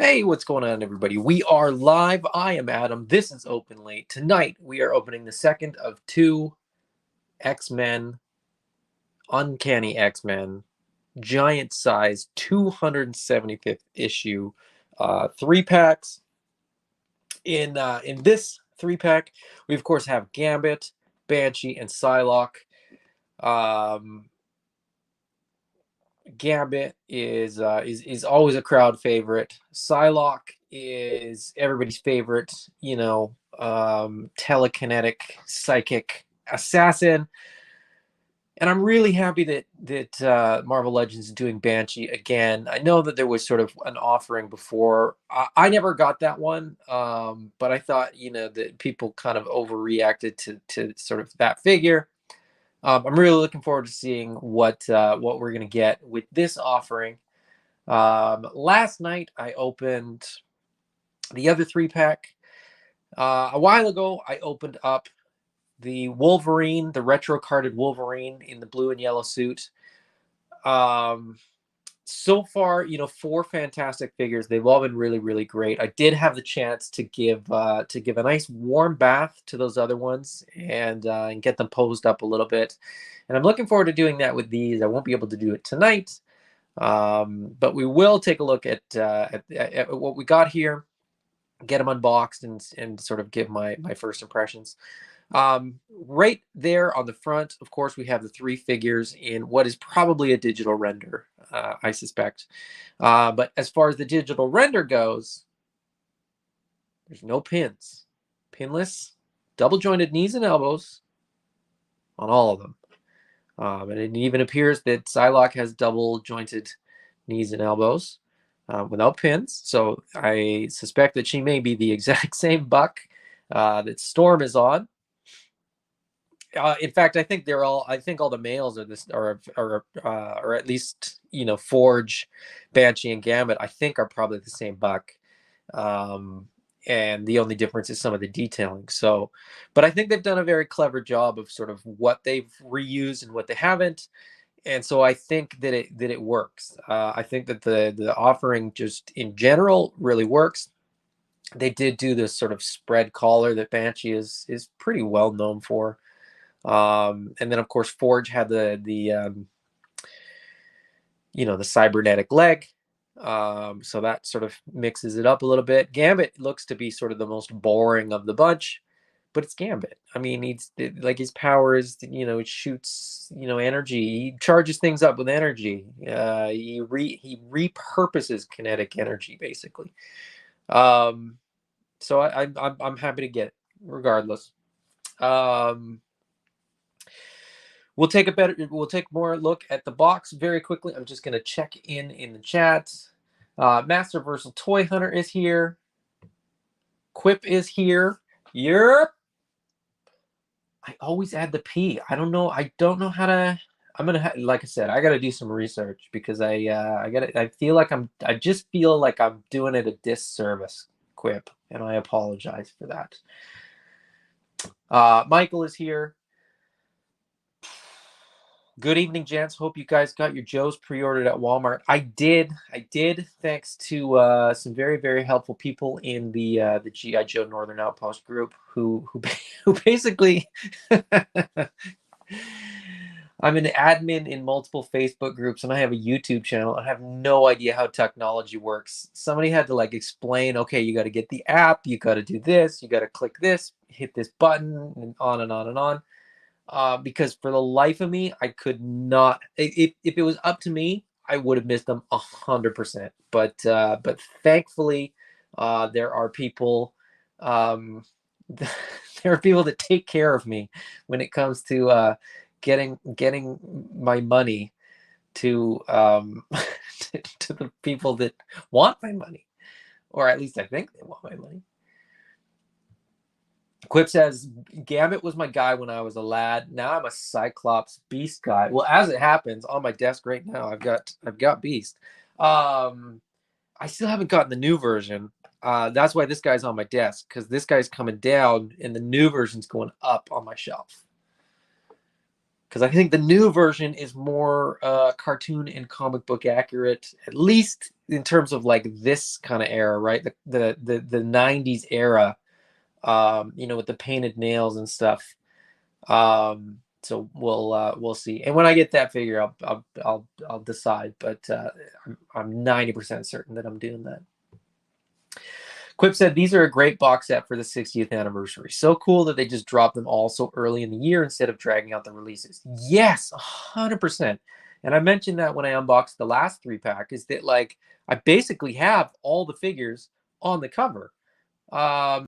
Hey, what's going on, everybody? We are live. I am Adam. This is Open Late. Tonight, we are opening the second of two X-Men, Uncanny X-Men, giant size, 275th issue, three packs. In this three pack, we of course have Gambit, Banshee, and Psylocke. Um, Gambit is always a crowd favorite. Psylocke is everybody's favorite, telekinetic psychic assassin. And I'm really happy that Marvel Legends is doing Banshee again. I know that there was sort of an offering before. I never got that one, but I thought that people kind of overreacted to sort of that figure. I'm really looking forward to seeing what we're gonna get with this offering. Last night I opened the other three pack. A while ago I opened up the Wolverine, the retro carded Wolverine in the blue and yellow suit. So far, four fantastic figures. They've all been really, really great. I did have the chance to give a nice warm bath to those other ones and get them posed up a little bit. And I'm looking forward to doing that with these. I won't be able to do it tonight, but we will take a look at what we got here, get them unboxed, and sort of give my first impressions. Right there on the front, of course, we have the three figures in what is probably a digital render, I suspect. But as far as the digital render goes, there's no pins. Pinless, double jointed knees and elbows on all of them. And it even appears that Psylocke has double jointed knees and elbows without pins. So I suspect that she may be the exact same buck that Storm is on. In fact, I think all the males are this, or at least Forge, Banshee, and Gambit. I think are probably the same buck, and the only difference is some of the detailing. So, but I think they've done a very clever job of sort of what they've reused and what they haven't, and so I think that it works. I think that the offering just in general really works. They did do this sort of spread collar that Banshee is pretty well known for. And then of course Forge had the cybernetic leg, so that sort of mixes it up a little bit. Gambit looks to be sort of the most boring of the bunch, but it's Gambit. I mean, like his power is, it shoots, energy. He charges things up with energy. He repurposes kinetic energy basically. So I'm happy to get it regardless. We'll take more look at the box very quickly. I'm just going to check in the chat. Master Versal Toy Hunter is here. Quip is here. Yep. I always add the P. I don't know how to. I'm gonna like I said, I got to do some research because I just feel like I'm doing it a disservice, Quip, and I apologize for that. Michael is here. Good evening, gents. Hope you guys got your Joes pre-ordered at Walmart. I did, thanks to some very, very helpful people in the GI Joe Northern Outpost group who basically I'm an admin in multiple Facebook groups and I have a YouTube channel. I have no idea how technology works. Somebody had to like explain, okay, you got to get the app, you got to do this, you got to click this, hit this button, and on and on and on. Because for the life of me, I could not. If it was up to me, I would have missed them 100%. But thankfully, there are people. There are people that take care of me when it comes to getting my money to to the people that want my money, or at least I think they want my money. Quip says, Gambit was my guy when I was a lad. Now I'm a Cyclops Beast guy. Well, as it happens, on my desk right now, I've got Beast. I still haven't gotten the new version. That's why this guy's on my desk, because this guy's coming down and the new version's going up on my shelf. Because I think the new version is more cartoon and comic book accurate, at least in terms of like this kind of era, right? The 90s era, you know, with the painted nails and stuff. So we'll see. And when I get that figure, I'll decide. But I'm 90% certain that I'm doing that. Quip said, these are a great box set for the 60th anniversary. So cool that they just dropped them all so early in the year instead of dragging out the releases. Yes, 100%. And I mentioned that when I unboxed the last 3-pack, is that like I basically have all the figures on the cover. Yeah,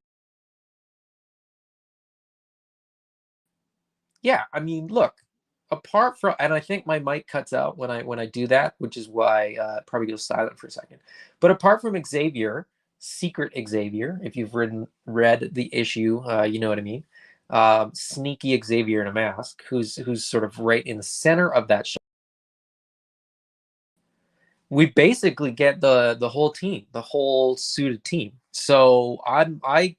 I mean, look, apart from, and I think my mic cuts out when I do that, which is why it probably goes silent for a second. But apart from Xavier, Secret Xavier, if you've read the issue, you know what I mean. Sneaky Xavier in a mask, who's sort of right in the center of that show. We basically get the whole team, the whole suited team. So I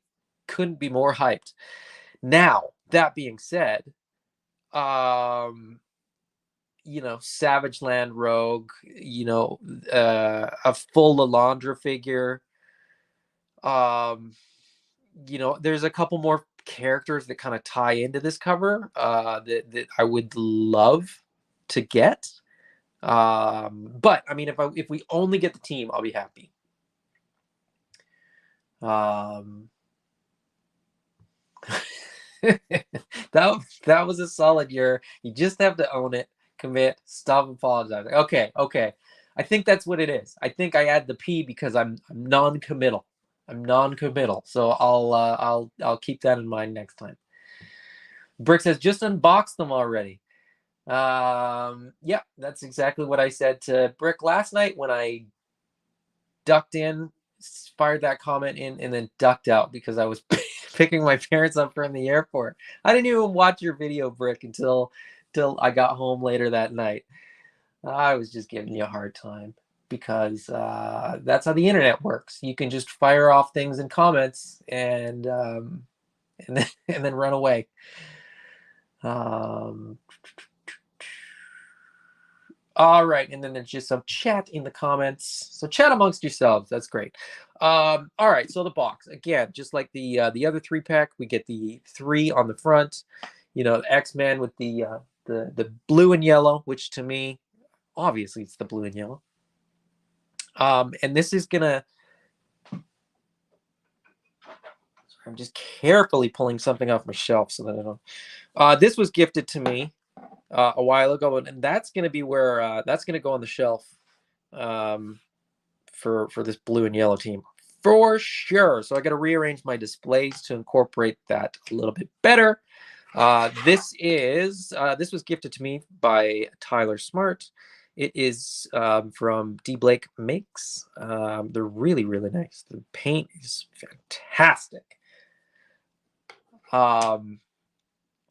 couldn't be more hyped. Now, that being said, you know, Savage Land Rogue, you know, a full Lalandra figure. You know, there's a couple more characters that kind of tie into this cover that I would love to get. But I mean, if we only get the team, I'll be happy. That was a solid year. You just have to own it, commit, stop apologizing. Okay. I think that's what it is. I think I add the P because I'm non-committal. I'm non-committal. So I'll keep that in mind next time. Brick says just unbox them already. Yeah, that's exactly what I said to Brick last night when I ducked in, fired that comment in, and then ducked out because I was picking my parents up from the airport. I didn't even watch your video, Brick, until I got home later that night. I was just giving you a hard time because that's how the internet works. You can just fire off things in comments and then run away. All right, and then there's just some chat in the comments. So chat amongst yourselves. That's great. All right, so the box again, just like the other 3-pack, we get the 3 on the front. You know, X-Men with the blue and yellow, which to me, obviously, it's the blue and yellow. And this is gonna. I'm just carefully pulling something off my shelf so that I don't. This was gifted to me a while ago, and that's going to be where that's going to go on the shelf for this blue and yellow team for sure. So I got to rearrange my displays to incorporate that a little bit better. This was gifted to me by Tyler Smart. It is from D. Blake Makes. They're really, really nice. The paint is fantastic.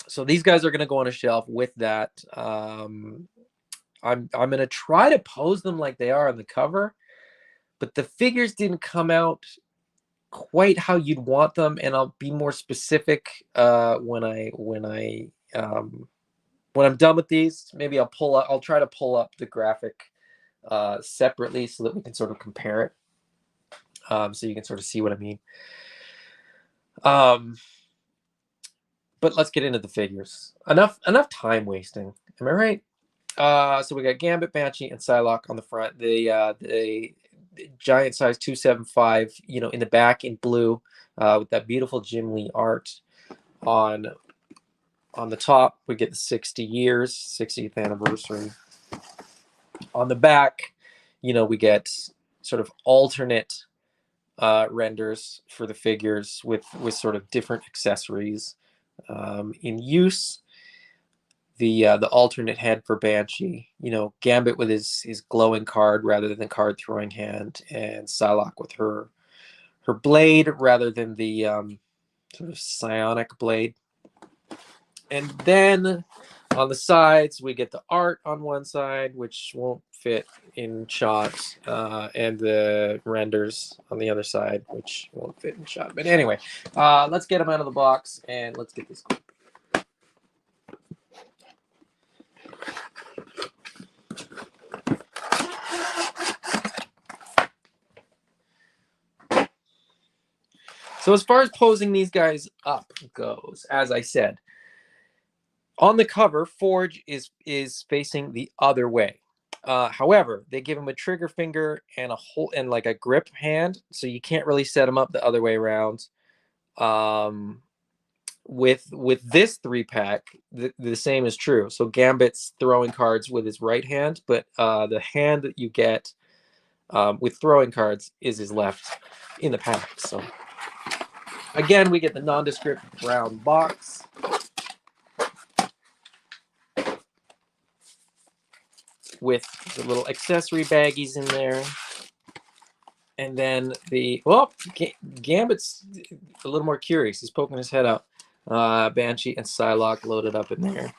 So these guys are going to go on a shelf with that. I'm going to try to pose them like they are on the cover, but the figures didn't come out quite how you'd want them, and I'll be more specific when I'm done with these. Maybe I'll try to pull up the graphic separately so that we can sort of compare it, so you can sort of see what I mean. But let's get into the figures. Enough time wasting. Am I right? So we got Gambit, Banshee, and Psylocke on the front. The giant size 275, you know, in the back in blue, with that beautiful Jim Lee art. On the top, we get the 60 years, 60th anniversary. On the back, you know, we get sort of alternate renders for the figures with sort of different accessories in use. The alternate head for Banshee, you know, Gambit with his glowing card rather than the card throwing hand, and Psylocke with her blade rather than the sort of psionic blade. And then on the sides, we get the art on one side, which won't fit in shot, and the renders on the other side, which won't fit in shot. But anyway, let's get them out of the box and let's get this going. So as far as posing these guys up goes, as I said, on the cover, Forge is facing the other way. However, they give him a trigger finger and a whole and like a grip hand, so you can't really set him up the other way around. With this 3-pack, the same is true. So Gambit's throwing cards with his right hand, but the hand that you get with throwing cards is his left in the pack. So again, we get the nondescript brown box. With the little accessory baggies in there. And then Gambit's a little more curious. He's poking his head out. Banshee and Psylocke loaded up in there.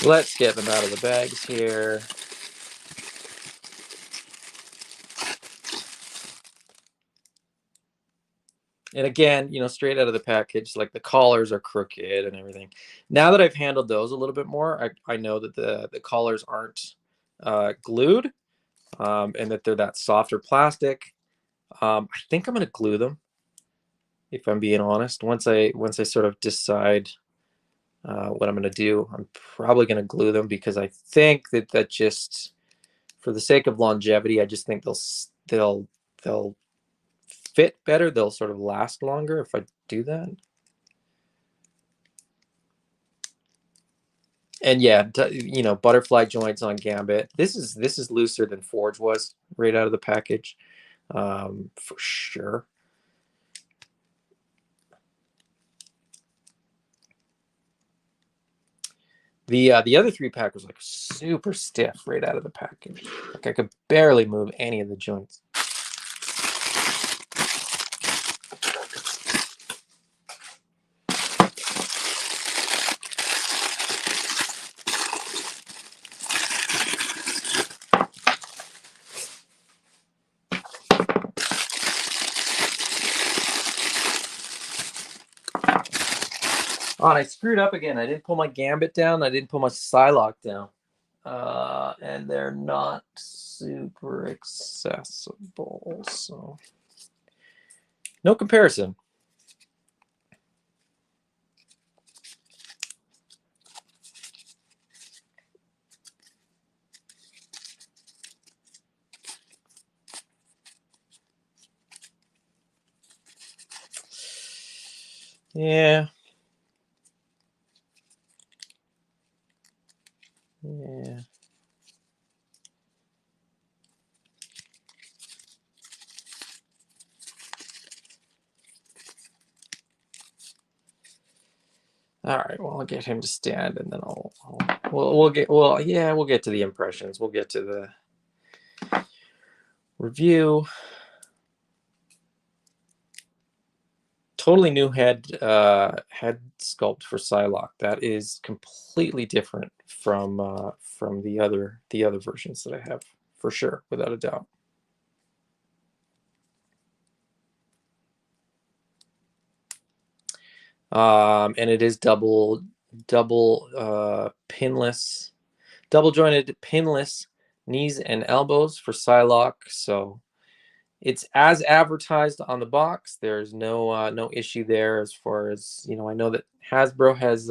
Let's get them out of the bags here. And again, straight out of the package, like the collars are crooked and everything. Now that I've handled those a little bit more, I know that the collars aren't glued, and that they're that softer plastic. I think I'm going to glue them, if I'm being honest. Once I sort of decide what I'm going to do, I'm probably going to glue them, because I think that just for the sake of longevity, I just think they'll fit better. They'll sort of last longer if I do that. And yeah, butterfly joints on Gambit. This is looser than Forge was right out of the package, for sure. The other 3-pack was like super stiff right out of the package. Like I could barely move any of the joints. Oh, and I screwed up again. I didn't pull my Gambit down. I didn't pull my Psylocke down. And they're not super accessible, so no comparison. Yeah. Yeah. All right. Well, I'll get him to stand, and then we'll get to the impressions. We'll get to the review. Totally new head sculpt for Psylocke. That is completely different from the other versions that I have, for sure, without a doubt. And it is double pinless, double jointed pinless knees and elbows for Psylocke. So it's as advertised on the box. There's no issue there as far as, I know that Hasbro has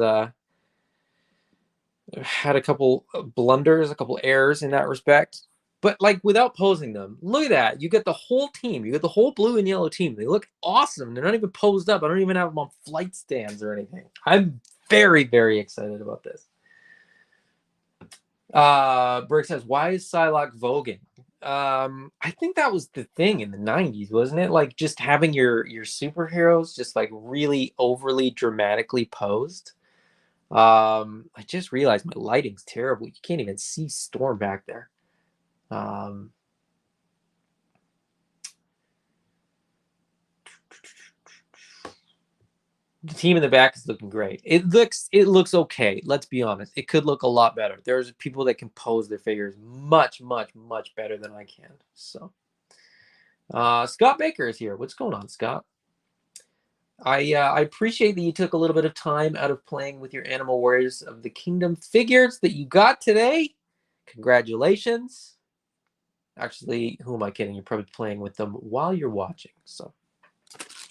had a couple blunders, a couple errors in that respect. But like, without posing them, look at that. You get the whole team. You get the whole blue and yellow team. They look awesome. They're not even posed up. I don't even have them on flight stands or anything. I'm very, very excited about this. Brick says, why is Psylocke voguing? I think that was the thing in the 90s, wasn't it? Like, just having your superheroes just like really overly dramatically posed. I just realized my lighting's terrible. You can't even see Storm back there. The team in the back is looking great. It looks okay. Let's be honest. It could look a lot better. There's people that can pose their figures much, much, much better than I can. So, Scott Baker is here. What's going on, Scott? I appreciate that you took a little bit of time out of playing with your Animal Warriors of the Kingdom figures that you got today. Congratulations. Actually, who am I kidding? You're probably playing with them while you're watching. So,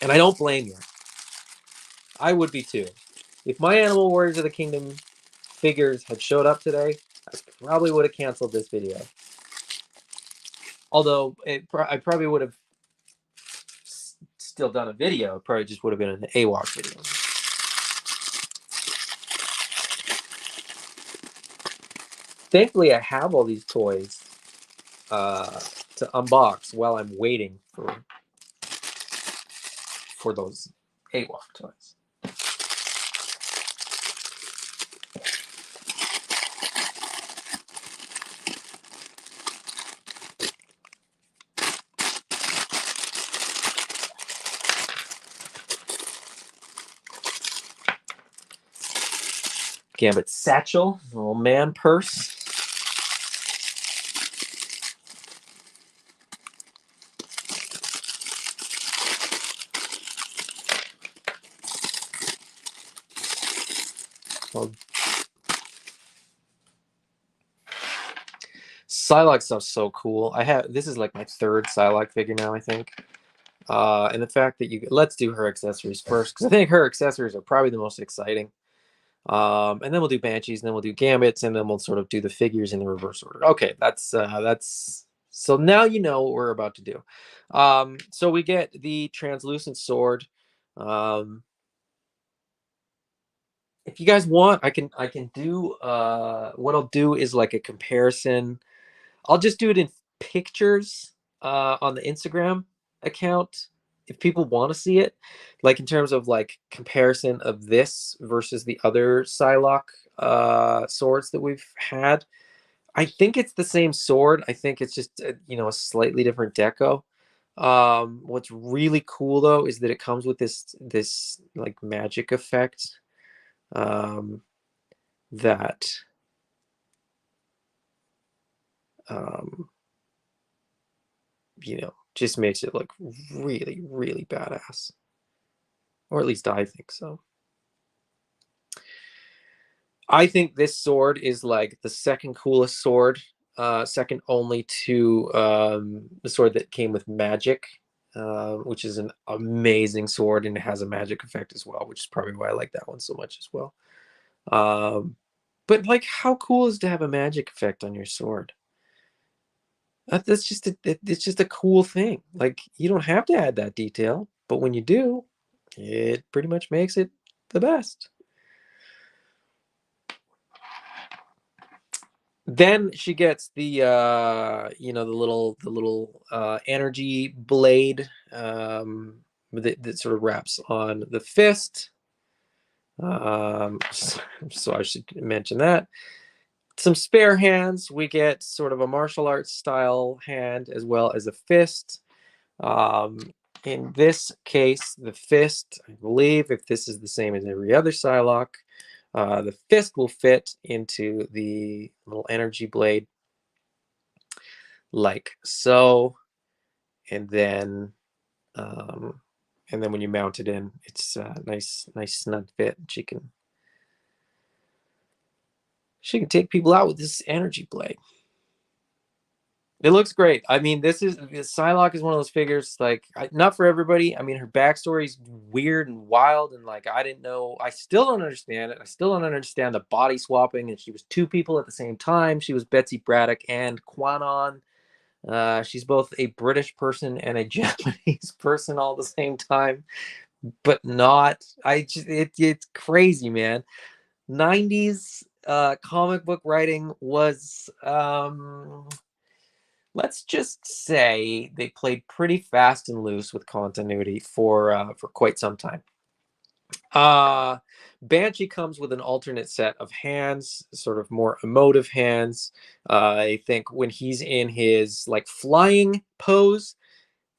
and I don't blame you. I would be too. If my Animal Warriors of the Kingdom figures had showed up today, I probably would have canceled this video. Although I probably would have still done a video. It probably just would have been an AWOC video. Thankfully, I have all these toys to unbox while I'm waiting for those AWOC toys. Gambit satchel, little man purse. Well, Psylocke stuff's so cool. This is like my third Psylocke figure now, I think. And the fact that let's do her accessories first, because I think her accessories are probably the most exciting. And then we'll do Banshees, and then we'll do Gambits, and then we'll sort of do the figures in the reverse order. Okay, that's so now you know what we're about to do. So we get the translucent sword. If you guys want, I can do what I'll do is like a comparison. I'll just do it in pictures on the Instagram account if people want to see it, like in terms of like comparison of this versus the other Psylocke swords that we've had. I think it's the same sword. I think it's just a slightly different deco. What's really cool though is that it comes with this like magic effect that just makes it look really, really badass. Or at least I think so. I think this sword is like the second coolest sword, second only to the sword that came with magic, which is an amazing sword, and it has a magic effect as well, which is probably why I like that one so much as well. But like, how cool is to have a magic effect on your sword? That's just it's just a cool thing. Like, you don't have to add that detail, but when you do, it pretty much makes it the best. Then she gets the the little energy blade that sort of wraps on the fist. So I should mention that. Some spare hands. We get sort of a martial arts style hand as well as a fist. In this case, the fist, I believe, if this is the same as every other Psylocke, the fist will fit into the little energy blade like so. And then when you mount it in, it's a nice snug fit. She can take people out with this energy blade. It looks great. I mean, Psylocke is one of those figures, like, not for everybody. I mean, her backstory is weird and wild, and like, I didn't know. I still don't understand it. I still don't understand the body swapping, and she was two people at the same time. She was Betsy Braddock and Quanon. She's both a British person and a Japanese person all at the same time, but not. It's crazy, man. 90s comic book writing was let's just say they played pretty fast and loose with continuity for quite some time. Banshee comes with an alternate set of hands, sort of more emotive hands. I think when he's in his like flying pose,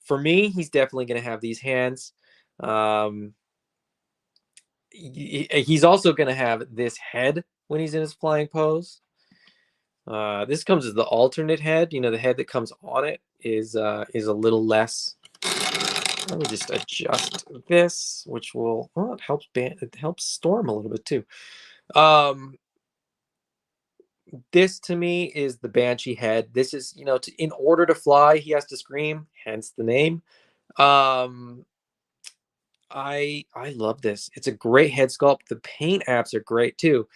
for me, he's definitely going to have these hands. He's also going to have this head when he's in his flying pose. This comes as the alternate head. You know, the head that comes on it is a little less. Let me just adjust this, which will, well, it helps Storm a little bit too. This to me is the Banshee head. This is, you know, in order to fly, he has to scream, hence the name. Um, I love this. It's a great head sculpt. The paint apps are great too.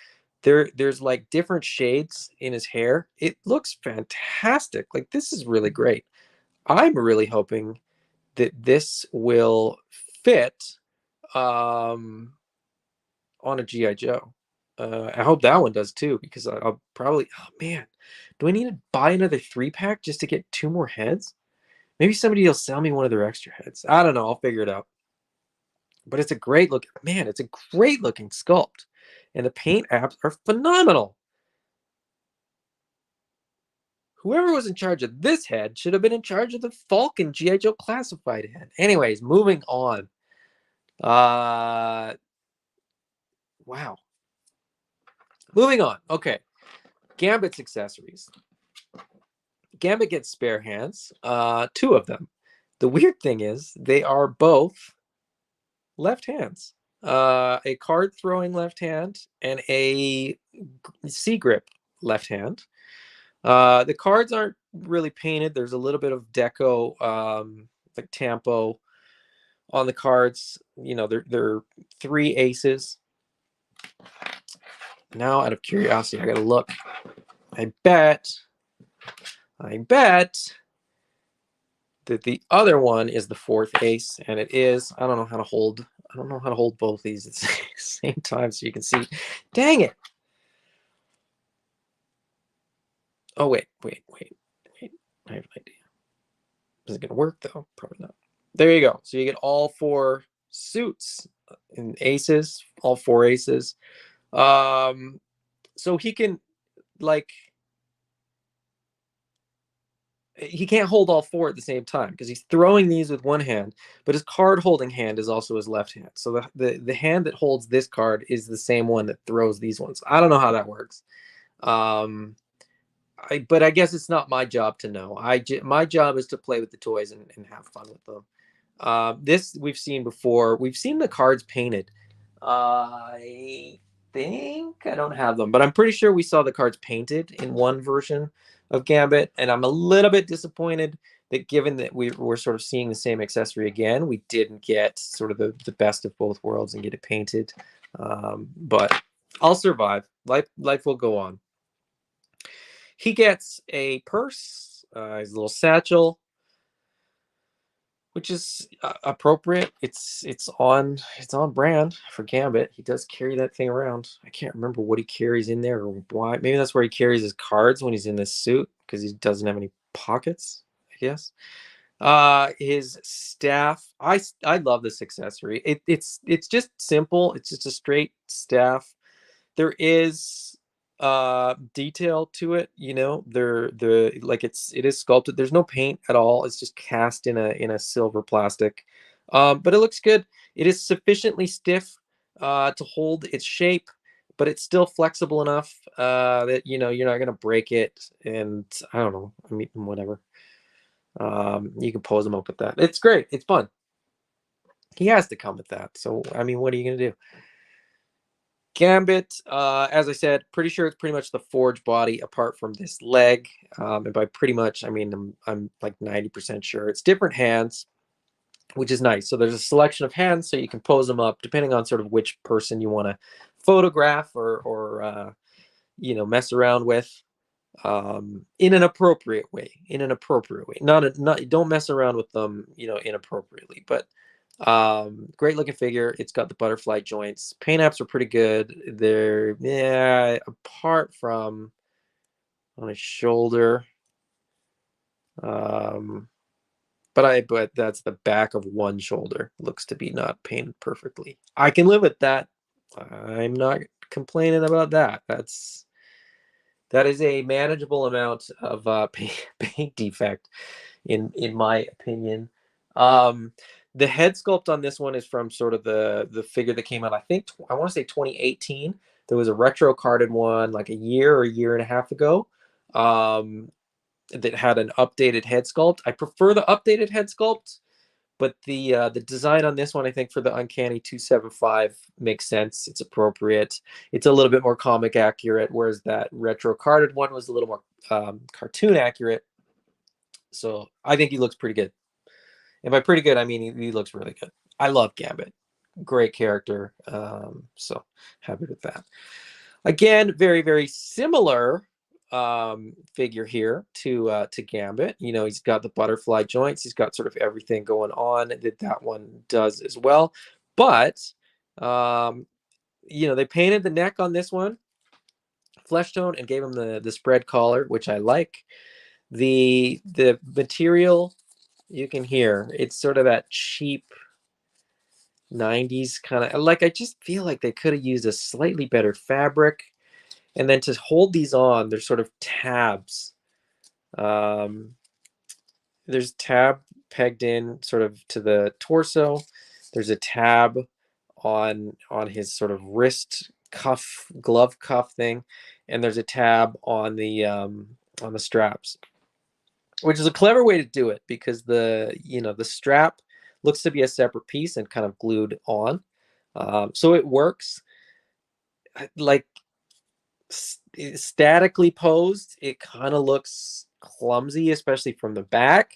There's like different shades in his hair. It looks fantastic. Like this is really great. I'm really hoping that this will fit on a GI Joe. I hope that one does too, because I'll probably. Oh man, do I need to buy another 3-pack just to get 2 more heads? Maybe somebody will sell me one of their extra heads. I don't know. I'll figure it out. But it's a great look. Man, it's a great looking sculpt, and the paint apps are phenomenal. Whoever was in charge of this head should have been in charge of the Falcon GI Joe classified head. Anyways, moving on. Wow. Moving on. Okay. Gambit's accessories. Gambit gets spare hands, 2 of them. The weird thing is they are both left hands. A card throwing left hand and a C grip left hand. The cards aren't really painted. There's a little bit of deco, like tampo on the cards. You know, they're 3 aces. Now, out of curiosity, I gotta look. I bet that the other one is the 4th ace, and it is. I don't know how to hold both these at the same time so you can see. Dang it. Oh, wait. I have an idea. Is it going to work, though? Probably not. There you go. So you get all 4 suits in aces, all 4 aces. So he can, like, he can't hold all 4 at the same time because he's throwing these with one hand, but his card holding hand is also his left hand. So the hand that holds this card is the same one that throws these ones. I don't know how that works. But I guess it's not my job to know. My job is to play with the toys and have fun with them. This we've seen before. We've seen the cards painted. I think I don't have them, but I'm pretty sure we saw the cards painted in one version of Gambit, and I'm a little bit disappointed that given that we're sort of seeing the same accessory again, we didn't get sort of the best of both worlds and get it painted. But I'll survive. Life will go on. He gets a purse, his little satchel, which is appropriate. It's on brand for Gambit. He does carry that thing around. I can't remember what he carries in there or why. Maybe that's where he carries his cards when he's in this suit because he doesn't have any pockets, I guess. His staff. I love this accessory. It's just simple. It's just a straight staff. There is detail to it, you know. Like it is sculpted. There's no paint at all. It's just cast in a silver plastic. But it looks good. It is sufficiently stiff to hold its shape, but it's still flexible enough that you know you're not gonna break it. And I don't know. I mean, whatever. You can pose them up with that. It's great. It's fun. He has to come with that. So I mean, what are you gonna do? Gambit, as I said, pretty sure it's pretty much the forged body apart from this leg. And by pretty much, I mean, I'm like 90% sure it's different hands, which is nice. So there's a selection of hands so you can pose them up depending on sort of which person you want to photograph or you know, mess around with in an appropriate way. Not don't mess around with them, you know, inappropriately. But great looking figure. It's got the butterfly joints. Paint apps are pretty good. They're, yeah, apart from on his shoulder. But that's the back of one shoulder. Looks to be not painted perfectly. I can live with that. I'm not complaining about that. That is a manageable amount of paint defect in my opinion. The head sculpt on this one is from sort of the figure that came out, I think, I want to say 2018. There was a retro carded one like a year or a year and a half ago, that had an updated head sculpt. I prefer the updated head sculpt, but the design on this one, I think, for the Uncanny 275 makes sense. It's appropriate. It's a little bit more comic accurate, whereas that retro carded one was a little more cartoon accurate. So I think he looks pretty good. And by pretty good, I mean he looks really good. I love Gambit. Great character. So happy with that. Again, very, very similar figure here to Gambit. You know, he's got the butterfly joints. He's got sort of everything going on that one does as well. But, you know, they painted the neck on this one flesh tone and gave him the spread collar, which I like. The material, you can hear it's sort of that cheap 90s kind of, like, I just feel like they could have used a slightly better fabric. And then to hold these on, there's sort of tabs. There's tab pegged in sort of to the torso. There's a tab on his sort of wrist cuff, glove cuff thing, and there's a tab on the straps, which is a clever way to do it because the strap looks to be a separate piece and kind of glued on, so it works. Like statically posed, it kind of looks clumsy, especially from the back.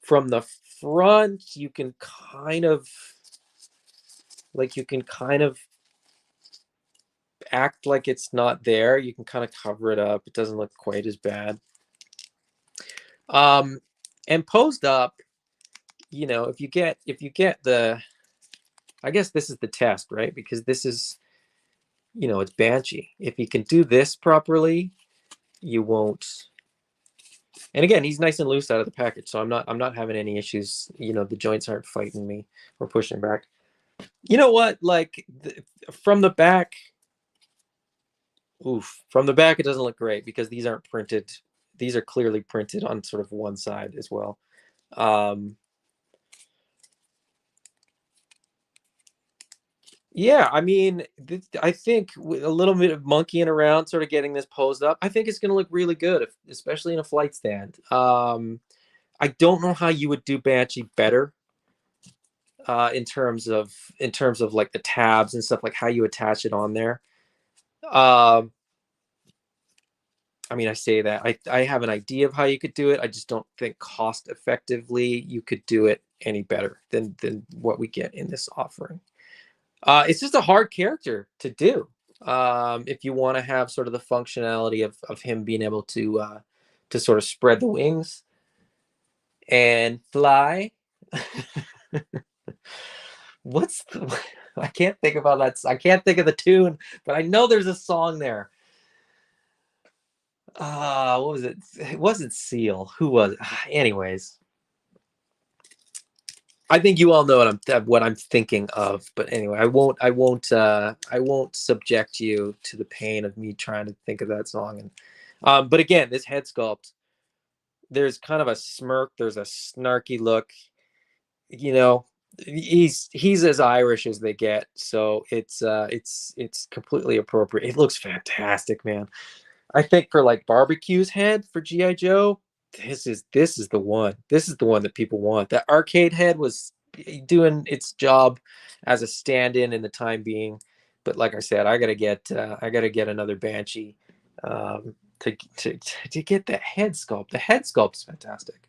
From the front, you can kind of act like it's not there. You can kind of cover it up. It doesn't look quite as bad. And posed up, you know, if you get the, I guess this is the test, right? Because this is, you know, it's Banshee. If you can do this properly, you won't. And again, he's nice and loose out of the package, so I'm not having any issues. You know, the joints aren't fighting me or pushing back. You know what? Like from the back, from the back, it doesn't look great because these aren't printed. These are clearly printed on sort of one side as well. Yeah, I mean, I think with a little bit of monkeying around, sort of getting this posed up, I think it's going to look really good, especially in a flight stand. I don't know how you would do Banshee better in terms of like the tabs and stuff, like how you attach it on there. I mean, I say that I have an idea of how you could do it. I just don't think cost effectively you could do it any better than what we get in this offering. It's just a hard character to do if you want to have sort of the functionality of him being able to sort of spread the wings and fly. I can't think about that. I can't think of the tune, but I know there's a song there. What was it? It wasn't Seal. Who was it? Anyways, I think you all know what I'm thinking of. But anyway, I won't subject you to the pain of me trying to think of that song. And but again, this head sculpt, there's kind of a smirk. There's a snarky look. You know, he's as Irish as they get. So it's completely appropriate. It looks fantastic, man. I think for like barbecue's head for G.I. Joe, this is the one. This is the one that people want. That arcade head was doing its job as a stand-in the time being, but like I said, I gotta get another Banshee to get that head sculpt. The head sculpt is fantastic.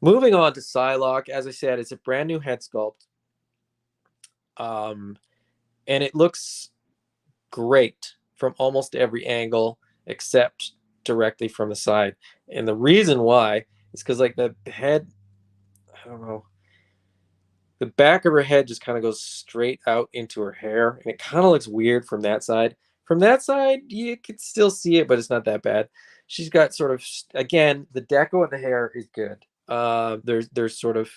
Moving on to Psylocke, as I said, it's a brand new head sculpt, and it looks great from almost every angle except directly from the side. And the reason why is because like the head, I don't know, the back of her head just kind of goes straight out into her hair, and it kind of looks weird from that side. From that side, you can still see it, but it's not that bad. She's got sort of, again, the deco of the hair is good. There's sort of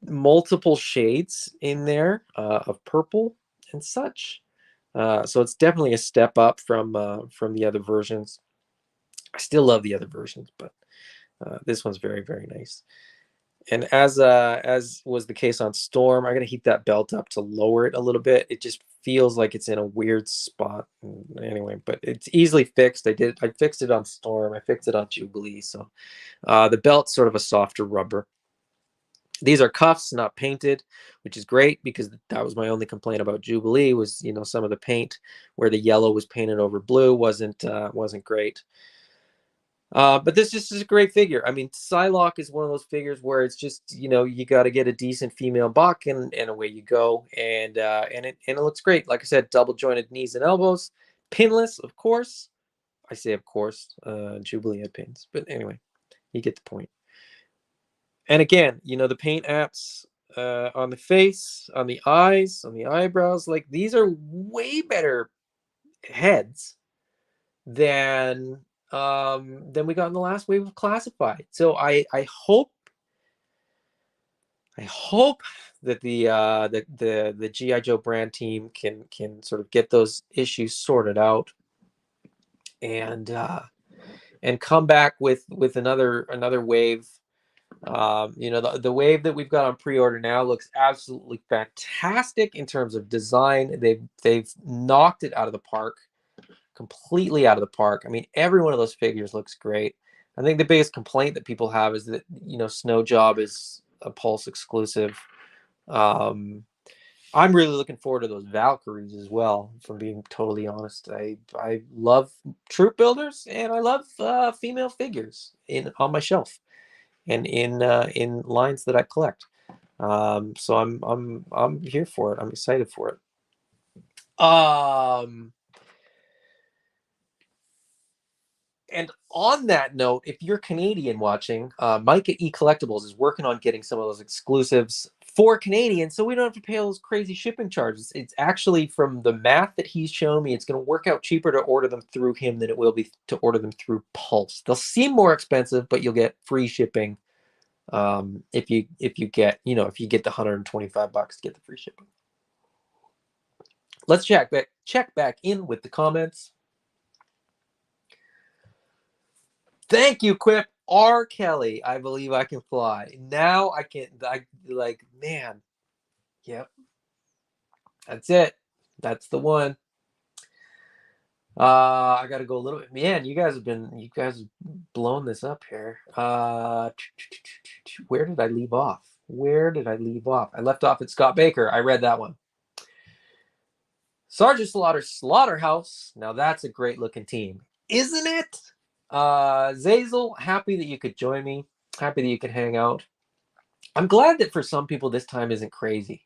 multiple shades in there of purple and such. So it's definitely a step up from the other versions. I still love the other versions, but this one's very, very nice. And as was the case on Storm, I'm gonna heat that belt up to lower it a little bit. It just feels like it's in a weird spot. Anyway, but it's easily fixed. I fixed it on Storm. I fixed it on Jubilee. So the belt's sort of a softer rubber. These are cuffs, not painted, which is great because that was my only complaint about Jubilee was, some of the paint where the yellow was painted over blue wasn't great. But this just is a great figure. I mean, Psylocke is one of those figures where it's just, you got to get a decent female buck and away you go. And it looks great. Like I said, double jointed knees and elbows, pinless, of course. I say, of course, Jubilee had pins, but anyway, you get the point. And again, the paint apps on the face, on the eyes, on the eyebrows, like these are way better heads than we got in the last wave of Classified. So I hope that the GI Joe brand team can sort of get those issues sorted out and come back with another wave. The wave that we've got on pre-order now looks absolutely fantastic in terms of design. They've knocked it out of the park, completely out of the park. I mean, every one of those figures looks great. I think the biggest complaint that people have is that Snow Job is a Pulse exclusive. I'm really looking forward to those Valkyries as well. From being totally honest, I love troop builders and I love female figures on my shelf and in lines that I collect. So I'm here for it. I'm excited for it. And on that note, if you're Canadian watching, Mike at eCollectibles is working on getting some of those exclusives for Canadians, so we don't have to pay all those crazy shipping charges. It's actually, from the math that he's shown me, it's going to work out cheaper to order them through him than it will be to order them through Pulse. They'll seem more expensive, but you'll get free shipping if you get the $125 to get the free shipping. Let's check back in with the comments. Thank you, Quip. R. Kelly, I believe I can fly. Now I can, man. Yep. That's it. That's the one. I got to go a little bit. Man, you guys have blown this up here. Where did I leave off? I left off at Scott Baker. I read that one. Sergeant Slaughterhouse. Now that's a great looking team, isn't it? Zazel, happy that you could join me. Happy that you could hang out. I'm glad that for some people this time isn't crazy.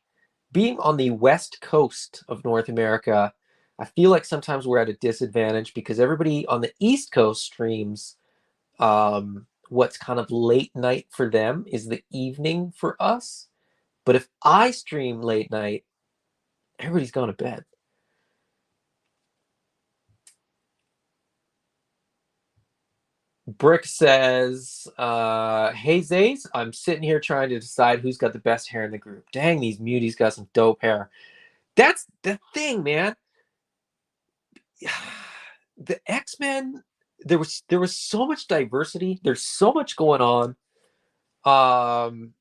Being on the west coast of North America, I feel like sometimes we're at a disadvantage because everybody on the East Coast streams what's kind of late night for them is the evening for us. But if I stream late night, everybody's gone to bed. Brick says, hey Zays, I'm sitting here trying to decide who's got the best hair in the group. Dang, these muties got some dope hair. That's the thing, man. The X-Men, there was so much diversity. There's so much going on.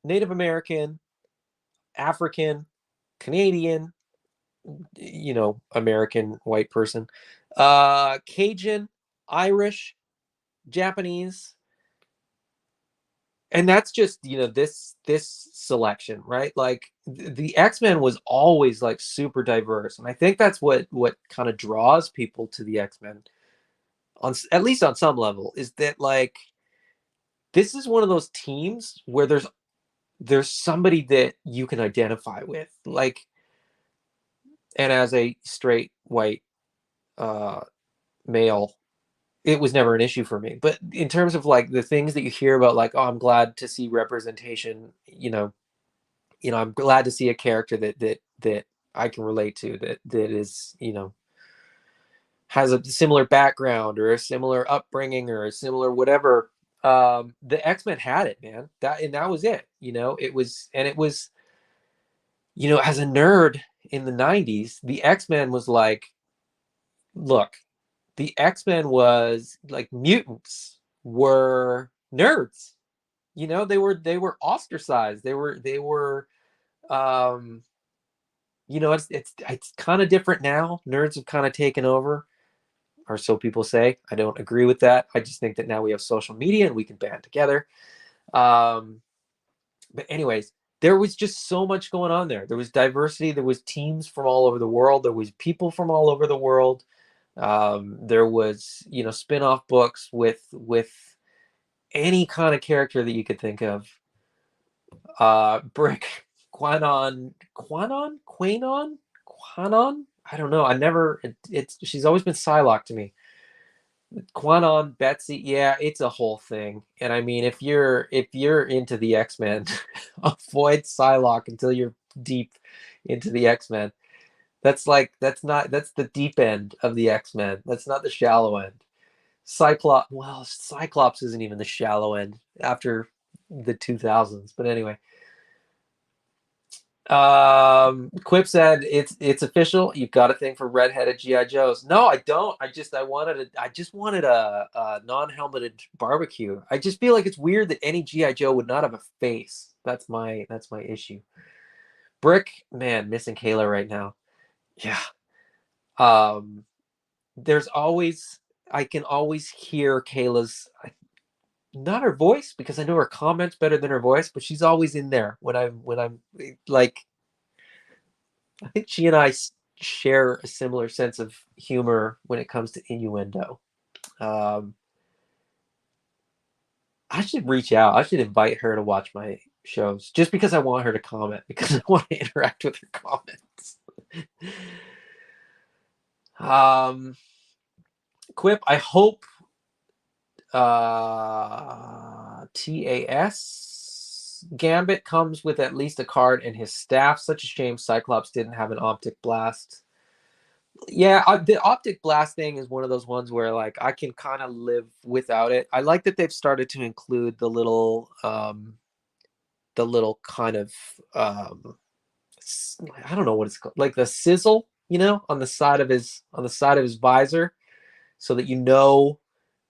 Native American, African, Canadian, American white person, Cajun, Irish, Japanese. And that's just, this selection, right? Like the X-Men was always like super diverse. And I think that's what kind of draws people to the X-Men, at least on some level, is that like, this is one of those teams where there's somebody that you can identify with, like, and as a straight white male, it was never an issue for me. But in terms of like the things that you hear about, like, oh, I'm glad to see representation, I'm glad to see a character that I can relate to, that is, has a similar background or a similar upbringing or a similar whatever. The X-Men had it, man. That was it. It was as a nerd in the 90s, the X-Men was like, look, the X-Men was like, mutants were nerds. You know, they were ostracized. They were um you know, it's kind of different now. Nerds have kind of taken over, or so people say. I don't agree with that. I just think that now we have social media and we can band together. Um, but anyways, there was just so much going on there. There was diversity. There was teams from all over the world. There was people from all over the world. There was, you know, spin-off books with any kind of character that you could think of. Brick, Quanon. I don't know. I never. It's she's always been Psylocke to me. Quanon, Betsy, yeah, it's a whole thing. And I mean, if you're into the X-Men, avoid Psylocke until you're deep into the X-Men. That's the deep end of the X-Men. That's not the shallow end. Cyclops isn't even the shallow end after the 2000s. But anyway, Quip said it's official. You've got a thing for redheaded GI Joes. No, I don't. I just wanted a non-helmeted barbecue. I just feel like it's weird that any GI Joe would not have a face. That's my issue. Brick, man, missing Kayla right now. Yeah. Um, there's always I can always hear Kayla's, not her voice, because I know her comments better than her voice, but she's always in there when I'm like, I think she and I share a similar sense of humor when it comes to innuendo. Um, I should reach out. I should invite her to watch my shows just because I want her to comment, because I want to interact with her comments. um, Quip, I hope TAS Gambit comes with at least a card and his staff. Such a shame Cyclops didn't have an optic blast. Yeah, the optic blast thing is one of those ones where like I can kind of live without it. I like that they've started to include the little kind of I don't know what it's called, like the sizzle, you know, on the side of his visor, so that you know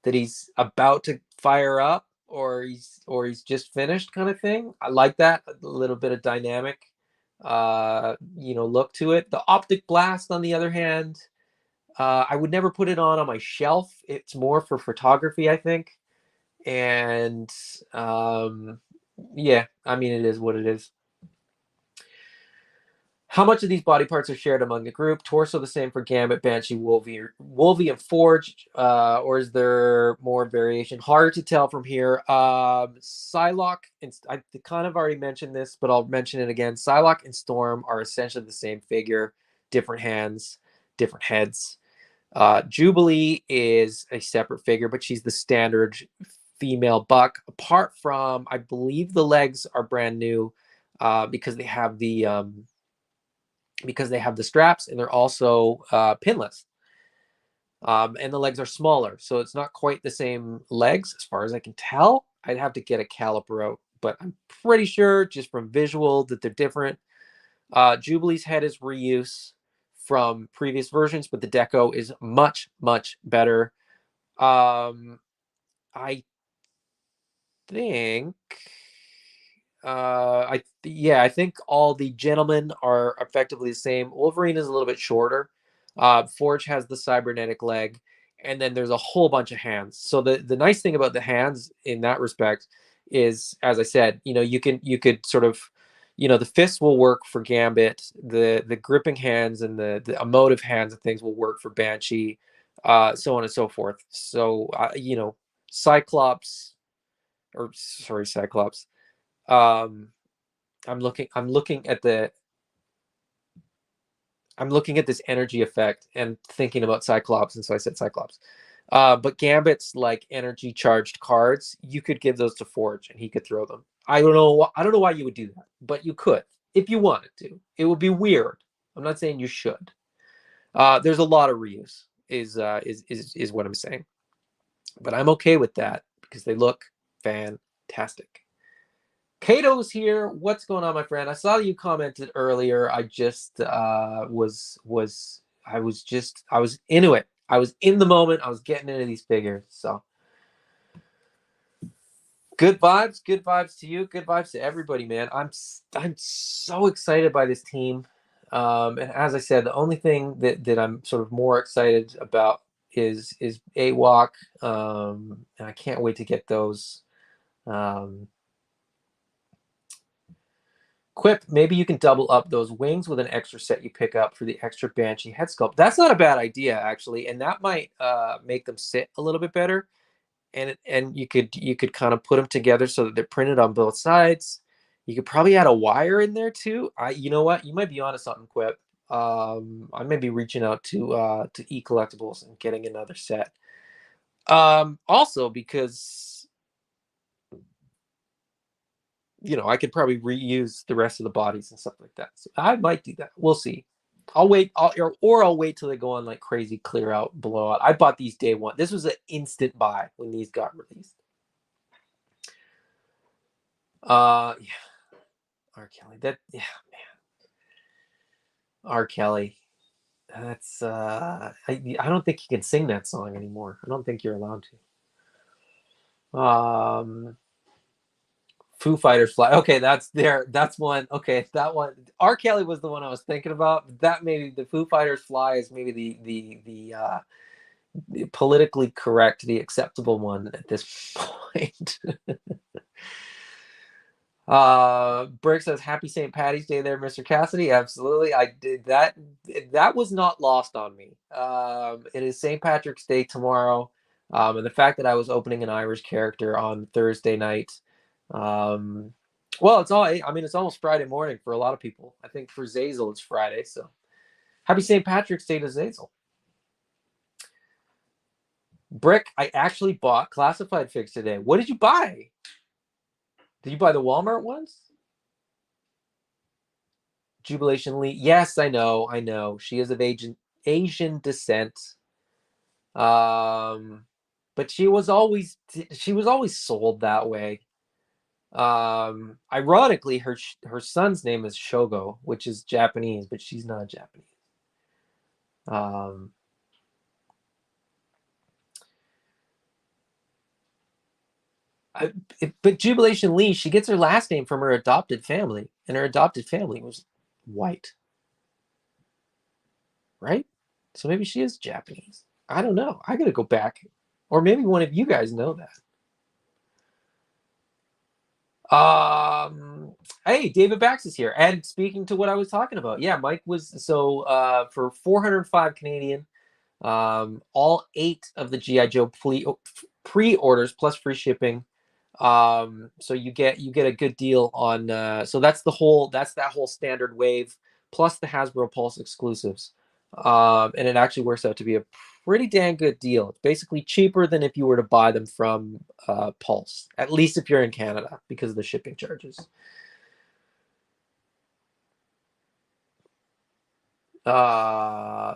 that he's about to fire up, or he's just finished, kind of thing. I like that, a little bit of dynamic look to it. The optic blast, on the other hand, I would never put it on my shelf. It's more for photography, I think. And yeah, I mean, it is what it is. How much of these body parts are shared among the group? Torso the same for Gambit, Banshee, Wolvie, and Forge, or is there more variation? Hard to tell from here. Psylocke, and I kind of already mentioned this, but I'll mention it again. Psylocke and Storm are essentially the same figure, different hands, different heads. Jubilee is a separate figure, but she's the standard female buck. Apart from, I believe the legs are brand new, because they have the straps, and they're also pinless. And the legs are smaller, so it's not quite the same legs as far as I can tell. I'd have to get a caliper out, but I'm pretty sure just from visual that they're different. Jubilee's head is reuse from previous versions, but the deco is much, much better. I think I think all the gentlemen are effectively the same. Wolverine is a little bit shorter. Forge has the cybernetic leg, and then there's a whole bunch of hands. So the nice thing about the hands in that respect is, as I said, you could sort of, the fists will work for Gambit. The gripping hands and the emotive hands and things will work for Banshee, so on and so forth. So Cyclops, or sorry, Cyclops. Um, I'm looking at this energy effect and thinking about Cyclops, and so I said Cyclops. But Gambit's like energy charged cards, you could give those to Forge and he could throw them. I don't know why you would do that, but you could if you wanted to. It would be weird. I'm not saying you should. There's a lot of reuse, is what I'm saying. But I'm okay with that because they look fantastic. Kato's here. What's going on, my friend? I saw you commented earlier. I just I was into it. I was in the moment. I was getting into these figures. So Good vibes to you, good vibes to everybody, man. I'm so excited by this team. And as I said, the only thing that I'm sort of more excited about is AWOC. And I can't wait to get those. Um, Quip, maybe you can double up those wings with an extra set you pick up for the extra Banshee head sculpt. That's not a bad idea, actually, and that might make them sit a little bit better. And you could kind of put them together so that they're printed on both sides. You could probably add a wire in there too. You know what? You might be onto something, Quip. I may be reaching out to eCollectibles and getting another set. Also because I could probably reuse the rest of the bodies and stuff like that. So I might do that. We'll see. I'll wait, or I'll wait till they go on like crazy clear out blowout. I bought these day one. This was an instant buy when these got released. Yeah, R. Kelly. R. Kelly. That's I don't think you can sing that song anymore. I don't think you're allowed to. Foo Fighters Fly. Okay, that's one. Okay, that one. R. Kelly was the one I was thinking about. That maybe the Foo Fighters Fly is maybe the politically correct, the acceptable one at this point. Brick says happy St. Patty's Day there, Mr. Cassidy. Absolutely. I did that. That was not lost on me. It is St. Patrick's Day tomorrow. And the fact that I was opening an Irish character on Thursday night. Well, it's almost Friday morning for a lot of people. I think for Zazel, it's Friday. So happy St. Patrick's Day to Zazel. Brick, I actually bought classified figs today. What did you buy? Did you buy the Walmart ones? Jubilation Lee. Yes, I know. She is of Asian descent. But she was always sold that way. Ironically, her son's name is Shogo, which is Japanese, but she's not Japanese. But Jubilation Lee, she gets her last name from her adopted family, and her adopted family was white, right? So maybe she is Japanese. I don't know. I gotta go back, or maybe one of you guys know that. Hey, David Bax is here, and speaking to what I was talking about, yeah, Mike was for 405 Canadian, all 8 of the GI Joe pre-orders plus free shipping. So you get a good deal on. So that's that whole standard wave plus the Hasbro Pulse exclusives, and it actually works out to be a pretty dang good deal. It's basically cheaper than if you were to buy them from Pulse, at least if you're in Canada because of the shipping charges.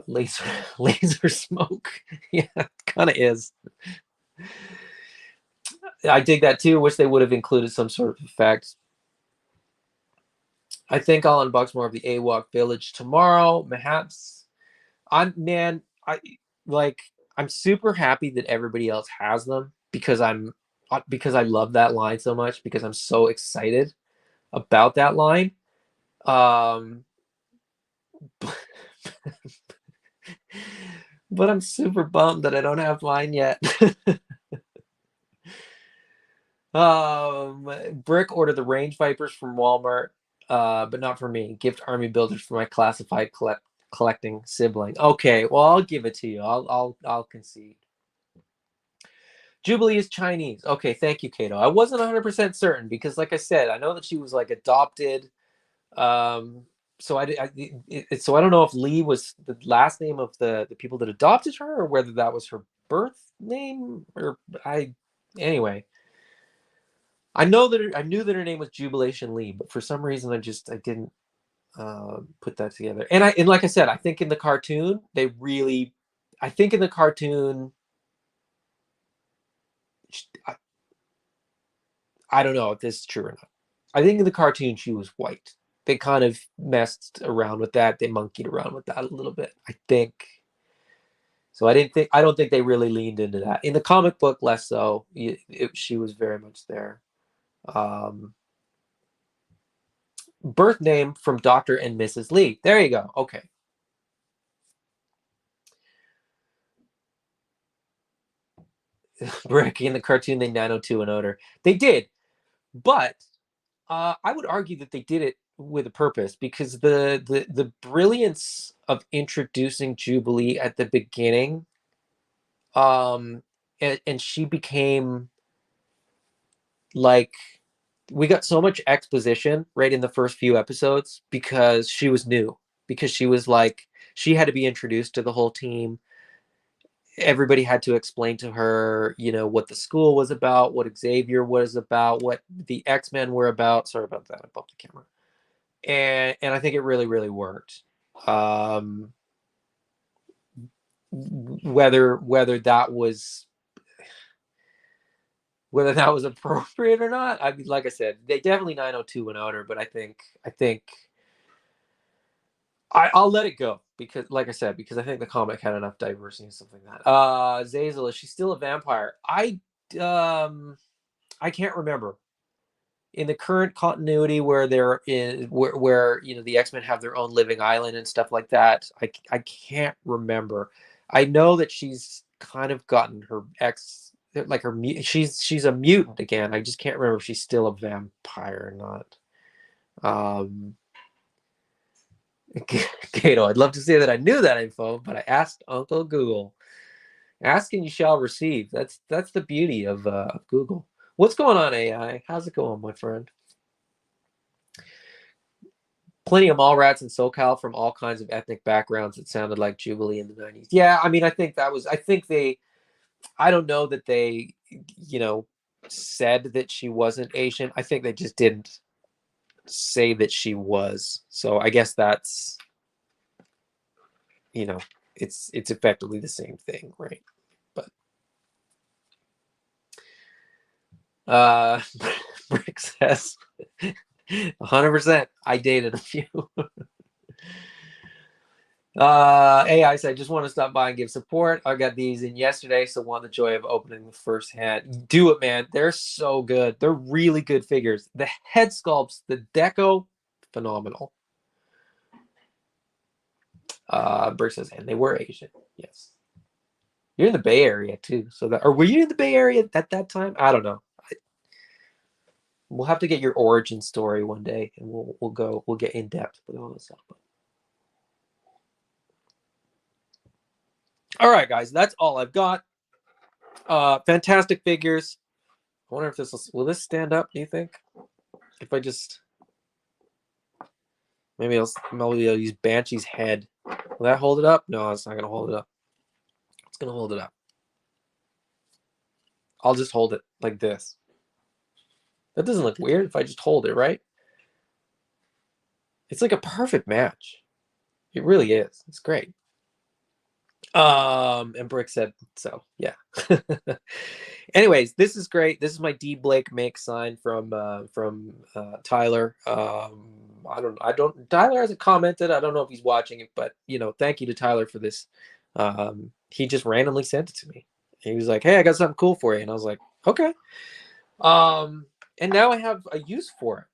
Laser smoke. Yeah, it kind of is. I dig that too. Wish they would have included some sort of effect. I think I'll unbox more of the AWOC Village tomorrow. Perhaps I'm super happy that everybody else has them because I love that line so much because I'm so excited about that line. But I'm super bummed that I don't have mine yet. Brick ordered the Range Vipers from Walmart, but not for me. Gift Army Builders for my classified collecting sibling. Okay, well I'll give it to you. I'll concede. Jubilee is Chinese. Okay, thank you, Kato. I wasn't 100% certain because, like I said, I know that she was like adopted. So I don't know if Lee was the last name of the people that adopted her or whether that was her birth name anyway. I knew that her name was Jubilation Lee, but for some reason I didn't put that together. And like I said, I think in the cartoon I don't know if this is true or not. I think in the cartoon she was white. They kind of messed around with that. They monkeyed around with that a little bit, I think. So I don't think they really leaned into that. In the comic book, less so. She was very much there. Um, birth name from Dr. and Mrs. Lee. There you go. Okay. Brick in the cartoon, they 902 her. They did, but I would argue that they did it with a purpose, because the brilliance of introducing Jubilee at the beginning, and she became like, we got so much exposition right in the first few episodes because she was new, because she was like, she had to be introduced to the whole team. Everybody had to explain to her, what the school was about, what Xavier was about, what the X-Men were about. Sorry about that. I bumped the camera. And I think it really, really worked. Whether that was appropriate or not, I mean, like I said, they definitely 902 and outer, but I think I'll let it go, because, like I said, because I think the comic had enough diversity and stuff like that. Zazel, is she still a vampire? I can't remember. In the current continuity, where they're in, where the X-Men have their own living island and stuff like that, I can't remember. I know that she's kind of gotten her ex, like her, she's a mutant again. I just can't remember if she's still a vampire or not. Kato, I'd love to say that I knew that info, but I asked Uncle Google. Ask and you shall receive. That's the beauty of Google. What's going on, AI? How's it going, my friend? Plenty of mall rats in SoCal from all kinds of ethnic backgrounds. It sounded like Jubilee in the 90s. Yeah, I mean, I think I don't know that they, said that she wasn't Asian. I think they just didn't say that she was. So I guess that's, it's effectively the same thing, right? But Brick says 100%. I dated a few. AI said, I just want to stop by and give support. I got these in yesterday, so want the joy of opening the first hand. Do it, man. They're so good. They're really good figures. The head sculpts, the deco, phenomenal. Brick says, and they were Asian. Yes. You're in the Bay Area too, so that, or were you in the Bay Area at that time? I don't know. We'll have to get your origin story one day, and we'll get in depth with all this stuff. All right, guys, that's all I've got. Fantastic figures. I wonder if will this stand up, do you think? If I just maybe I'll use Banshee's head. Will that hold it up? No, it's not gonna hold it up. It's gonna hold it up. I'll just hold it like this. That doesn't look weird if I just hold it, right? It's like a perfect match. It really is. It's great. And Brick said so. Yeah. Anyways, this is great. This is my D Blake make sign from Tyler. Tyler hasn't commented. I don't know if he's watching it, but thank you to Tyler for this. He just randomly sent it to me. He was like, "Hey, I got something cool for you," and I was like, "Okay." And now I have a use for it.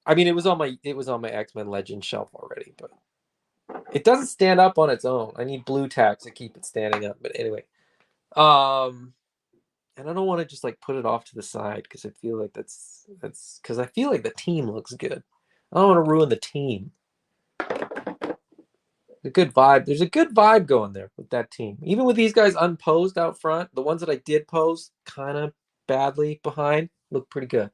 I mean, it was on my X-Men Legend shelf already, but it doesn't stand up on its own. I need blue tack to keep it standing up. But anyway, and I don't want to just like put it off to the side, because I feel like that's because I feel like the team looks good. I don't want to ruin the team. A good vibe. There's a good vibe going there with that team. Even with these guys unposed out front, the ones that I did pose kind of badly behind look pretty good.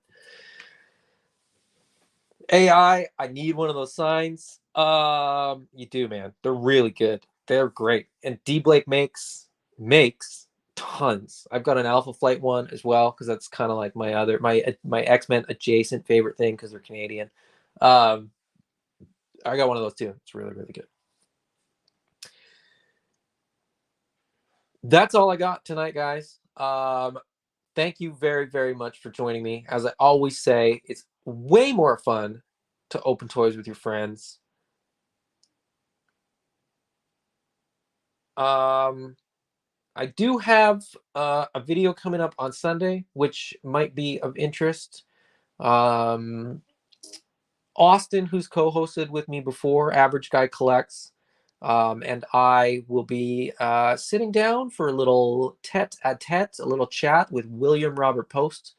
AI, I need one of those signs. You do, man. They're really good. They're great. And D Blake makes tons. I've got an Alpha Flight one as well, because that's kind of like my X-Men adjacent favorite thing, because they're Canadian. I got one of those too. It's really, really good. That's all I got tonight, guys. Thank you very, very much for joining me. As I always say, it's way more fun to open toys with your friends. I do have a video coming up on Sunday, which might be of interest. Um, Austin, who's co-hosted with me before, Average Guy Collects, and I will be sitting down for a little tete-a-tete, a little chat with William Robert Post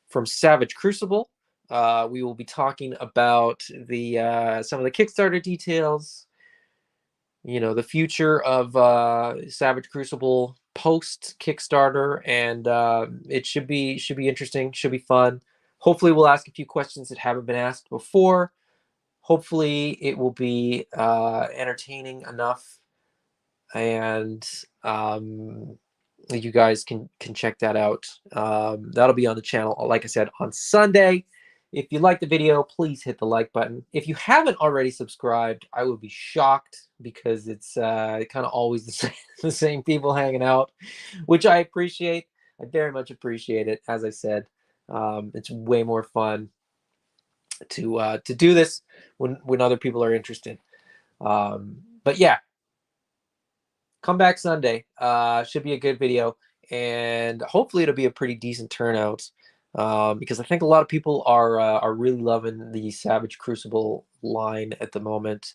from Savage Crucible. We will be talking about the some of the Kickstarter details, the future of Savage Crucible post Kickstarter, and it should be interesting, should be fun. Hopefully, we'll ask a few questions that haven't been asked before. Hopefully, it will be entertaining enough, and you guys can check that out. That'll be on the channel, like I said, on Sunday. If you like the video, please hit the like button. If you haven't already subscribed, I would be shocked, because it's kind of always the same people hanging out, which I appreciate. I very much appreciate it. As I said, it's way more fun to do this when other people are interested. But yeah, come back Sunday. Should be a good video, and hopefully it'll be a pretty decent turnout, because I think a lot of people are really loving the Savage Crucible line at the moment.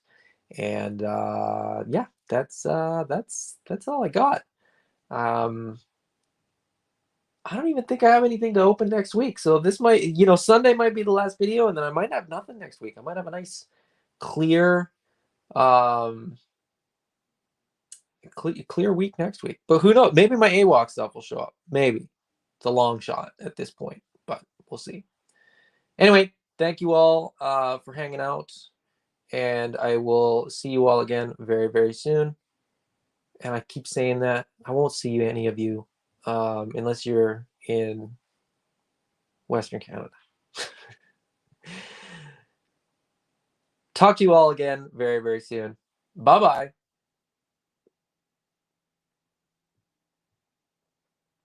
And yeah, that's all I got. Um, I don't even think I have anything to open next week, so this might, Sunday might be the last video, and then I might have nothing next week. I might have a nice clear um clear week next week. But who knows? Maybe my AWOC stuff will show up. Maybe. It's a long shot at this point, but we'll see. Anyway, thank you all for hanging out, and I will see you all again very, very soon. And I keep saying that. I won't see any of you unless you're in Western Canada. Talk to you all again very, very soon. Bye-bye.